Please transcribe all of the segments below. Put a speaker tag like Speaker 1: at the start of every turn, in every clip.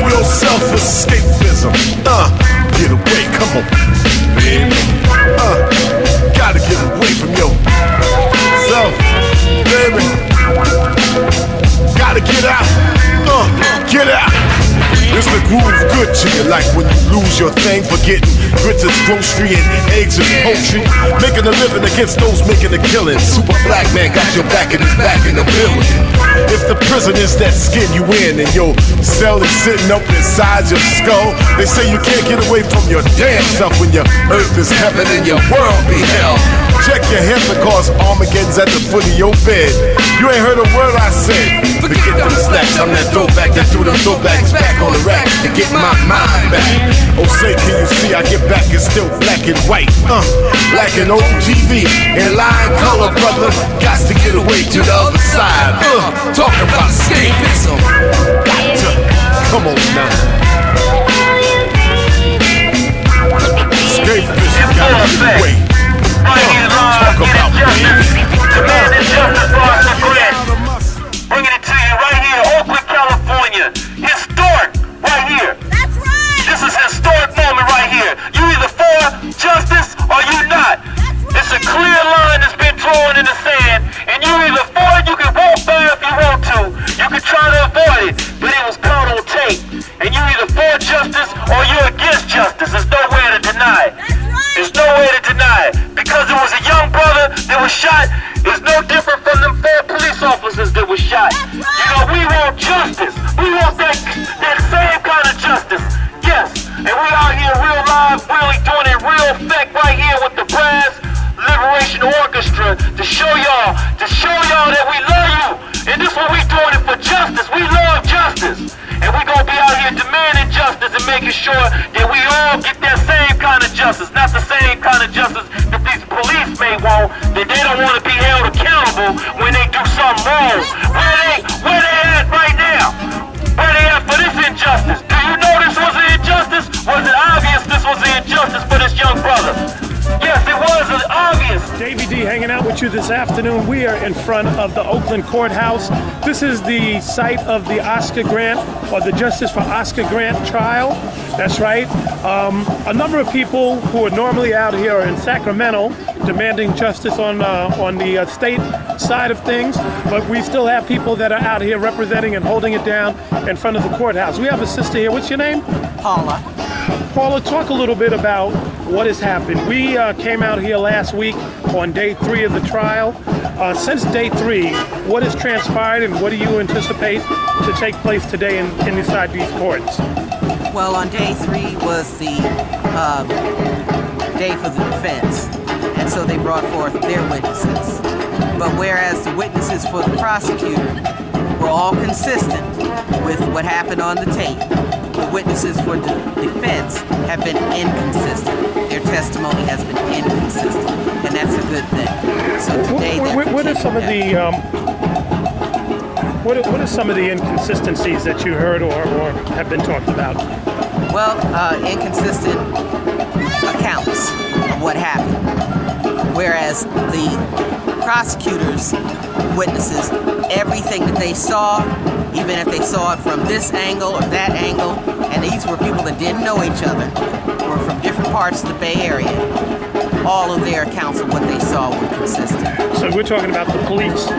Speaker 1: yourself escapism. Get away, come on, baby. Gotta get away from yourself, baby. Gotta get out, get out. It's the groove good to you, like when you lose your thing, forgetting grits is grocery and eggs is poultry. Making a living against those making a killing. Super black man got your back and his back in the building. If the prison is that skin you in and your cell is sitting up inside your skull, they say you can't get away from your damn self when your earth is heaven and your world be hell. Check your head because Armageddon's at the foot of your bed. You ain't heard a word I said. Forget them snacks, I'm that throwback that threw them throwbacks back on the rack to get my mind back. Oh, say, can you see I get back? It's still black and white, black and old TV and line color, brother. Got to get away to the other side. Talk about escapism. Got to, come on now. Escapism, gotta get away. Talk about justice.
Speaker 2: Demand justice for our regret. Bringing it to you right here, Oakland, California. Historic, right here.
Speaker 3: That's right.
Speaker 2: This is a historic moment right here. You either for justice or you not. It's a clear line that's been drawn in the sand, and you either for it, you can walk by if you want to. You can try to avoid it, but it was caught on tape. And you either for justice or you're against justice. There's no way to deny it. There's no way to deny it. Because it was a young brother that was shot, it's no different from them 4 police officers that was shot. You know, we want justice. We want that same kind of justice. Yes. And we out here real live, really doing it real effect right here with the Brass Liberation Orchestra to show y'all that we love you. And this what we doing it for justice. We love justice. And we gonna be out here demanding justice and making sure that we all get that same kind of justice. Not the same kind of justice that these police may want, that they don't want to be held accountable when they do something wrong. Where they at right now? Where they at for this injustice? Do you know this was an injustice? Was it obvious this was an injustice for this young brother? Yes, it was obvious.
Speaker 4: Davey D hanging out with you this afternoon. We are in front of the Oakland courthouse. This is the site of the Oscar Grant, or the Justice for Oscar Grant trial. That's right. A number of people who are normally out here are in Sacramento demanding justice on the state side of things, but we still have people that are out here representing and holding it down in front of the courthouse. We have a sister here. What's your name?
Speaker 5: Paula.
Speaker 4: Paula, talk a little bit about what has happened. We came out here last week on day 3 of the trial. Since day 3, what has transpired and what do you anticipate to take place today inside these courts?
Speaker 5: Well, on day 3 was the day for the defense, and so they brought forth their witnesses. But whereas the witnesses for the prosecutor were all consistent with what happened on the tape, the witnesses for the defense have been inconsistent. Their testimony has been inconsistent, and that's a good thing. So today,
Speaker 4: what are some of the what are some of the inconsistencies that you heard or have been talked about?
Speaker 5: Well, inconsistent accounts of what happened, whereas the prosecutors' witnesses, everything that they saw, even if they saw it from this angle or that angle, and these were people that didn't know each other, were from different parts of the Bay Area, all of their accounts of what they saw were consistent.
Speaker 4: So we're talking about the police.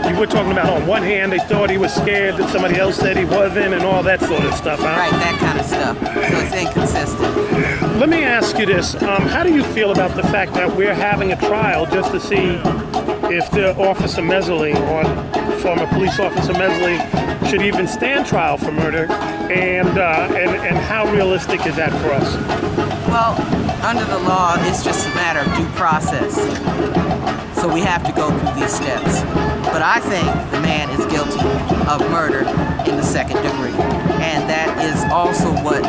Speaker 4: You were talking about on one hand they thought he was scared that somebody else said he wasn't and all that sort of stuff, huh?
Speaker 5: Right, that kind of stuff. So it's inconsistent.
Speaker 4: Let me ask you this. How do you feel about the fact that we're having a trial just to see if the Officer Mesley or former police officer Mesley should even stand trial for murder, and how realistic is that for us?
Speaker 5: Well, under the law, it's just a matter of due process. So we have to go through these steps. But I think the man is guilty of murder in the second degree. And that is also what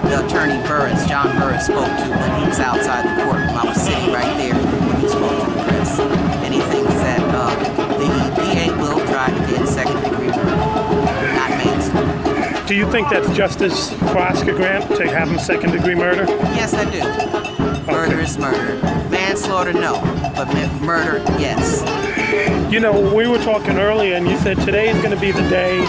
Speaker 5: the attorney Burris, John Burris, spoke to when he was outside the courtroom. I was sitting right there when he spoke to the press. And he thinks that the DA will try to get second degree murder, not manslaughter.
Speaker 4: Do you think that's justice for Oscar Grant to have him second degree murder?
Speaker 5: Yes, I do. Murder is murder. Manslaughter, no. But murder, yes.
Speaker 4: You know, we were talking earlier, and you said today is going to be the day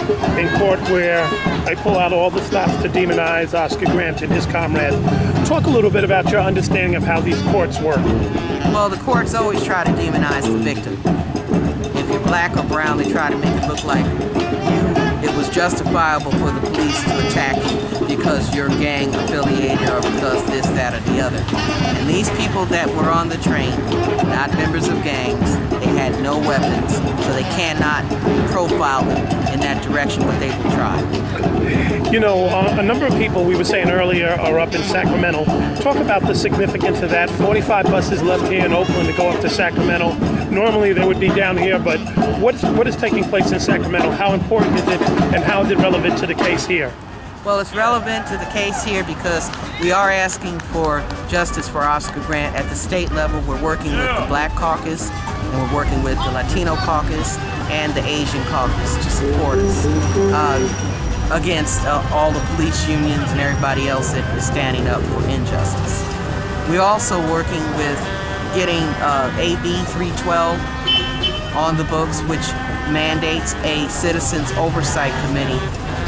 Speaker 4: in court where they pull out all the stops to demonize Oscar Grant and his comrades. Talk a little bit about your understanding of how these courts work.
Speaker 5: Well, the courts always try to demonize the victim. If you're black or brown, they try to make it look like it was justifiable for the police to attack you because you're gang affiliated or because this, that, or the other. And these people that were on the train, not members of gangs, they had no weapons, so they cannot profile them in that direction, but they will try.
Speaker 4: You know, a number of people, we were saying earlier, are up in Sacramento. Talk about the significance of that. 45 buses left here in Oakland to go up to Sacramento. Normally they would be down here, but what is taking place in Sacramento? How important is it, and how is it relevant to the case here?
Speaker 5: Well, it's relevant to the case here because we are asking for justice for Oscar Grant at the state level. We're working with the Black Caucus, and we're working with the Latino Caucus and the Asian Caucus to support us against all the police unions and everybody else that is standing up for injustice. We're also working with getting AB 312 on the books, which mandates a citizens oversight committee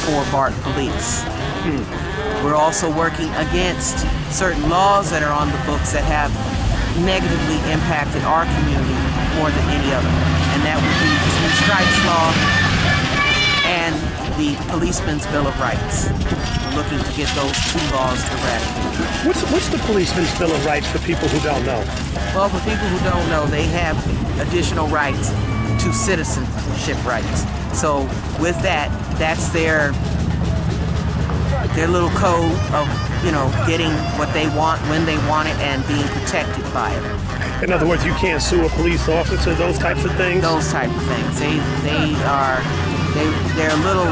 Speaker 5: for BART police. We're also working against certain laws that are on the books that have negatively impacted our community more than any other. And that would be the Three Strikes Law and the Policeman's Bill of Rights. We're looking to get those two laws to eradicate.
Speaker 4: What's the Policeman's Bill of Rights for people who don't know?
Speaker 5: Well, for people who don't know, they have additional rights to citizenship rights. So with that, that's their little code of, you know, getting what they want when they want it and being protected by it.
Speaker 4: In other words, you can't sue a police officer, those types of things?
Speaker 5: Those type of things. They're a little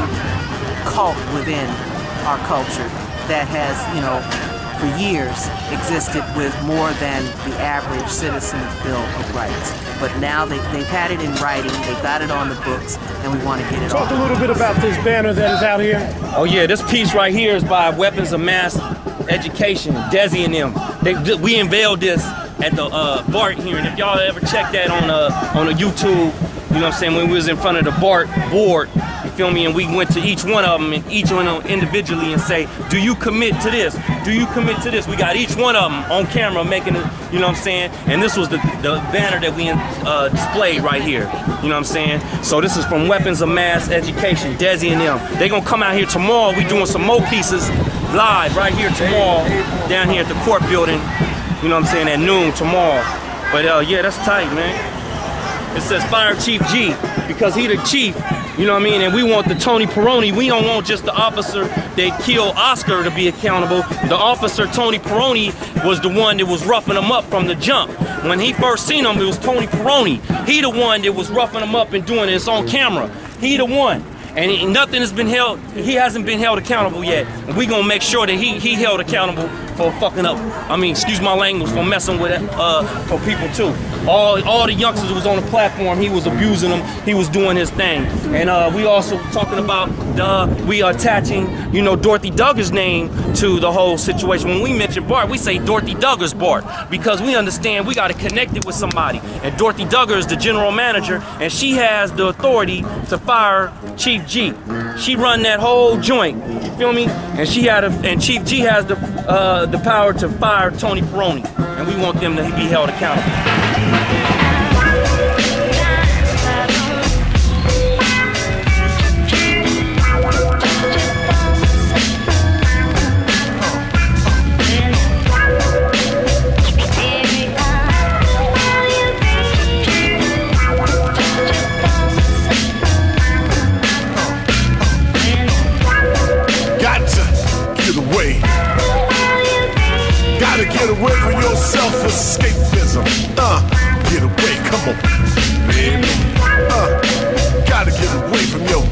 Speaker 5: cult within our culture that has, you know, for years existed with more than the average citizen's Bill of Rights. But now they've had it in writing, they've got it on the books, and we want to get it
Speaker 4: Talk
Speaker 5: on.
Speaker 4: a little bit about this banner that is out here.
Speaker 3: Oh yeah, this piece right here is by Weapons of Mass Education, Desi and them. We unveiled this at the BART hearing. If y'all ever check that on the YouTube, you know what I'm saying, when we was in front of the BART board, you feel me, and we went to each one of them and each one of them individually and say, do you commit to this? Do you commit to this? We got each one of them on camera making it, you know what I'm saying? And this was the banner that we displayed right here, you know what I'm saying? So this is from Weapons of Mass Education, Desi and them. They gonna come out here tomorrow. We doing some more pieces live right here tomorrow down here at the court building, you know what I'm saying, at noon tomorrow. But yeah, that's tight, man. It says Fire Chief G because he the chief, you know what I mean? And we want the Tony Peroni. We don't want just the officer that killed Oscar to be accountable. The officer, Tony Peroni, was the one that was roughing him up from the jump. When he first seen him, it was Tony Peroni. He the one that was roughing him up and doing this on camera. He the one. And nothing has been held, he hasn't been held accountable yet. And we gonna make sure that he held accountable for fucking up, I mean, excuse my language, for messing with it, for people too. All the youngsters who was on the platform, he was abusing them, he was doing his thing. And we also talking about, we are attaching, you know, Dorothy Duggar's name to the whole situation. When we mention BART, we say Dorothy Duggar's BART, because we understand we gotta connect it with somebody. And Dorothy Duggar is the general manager, and she has the authority to fire Chief G. She run that whole joint, you feel me? And and Chief G has the power to fire Tony Peroni, and we want them to be held accountable.
Speaker 1: Gotta get away from your self-escapism. Get away, come on, baby. Gotta get away from your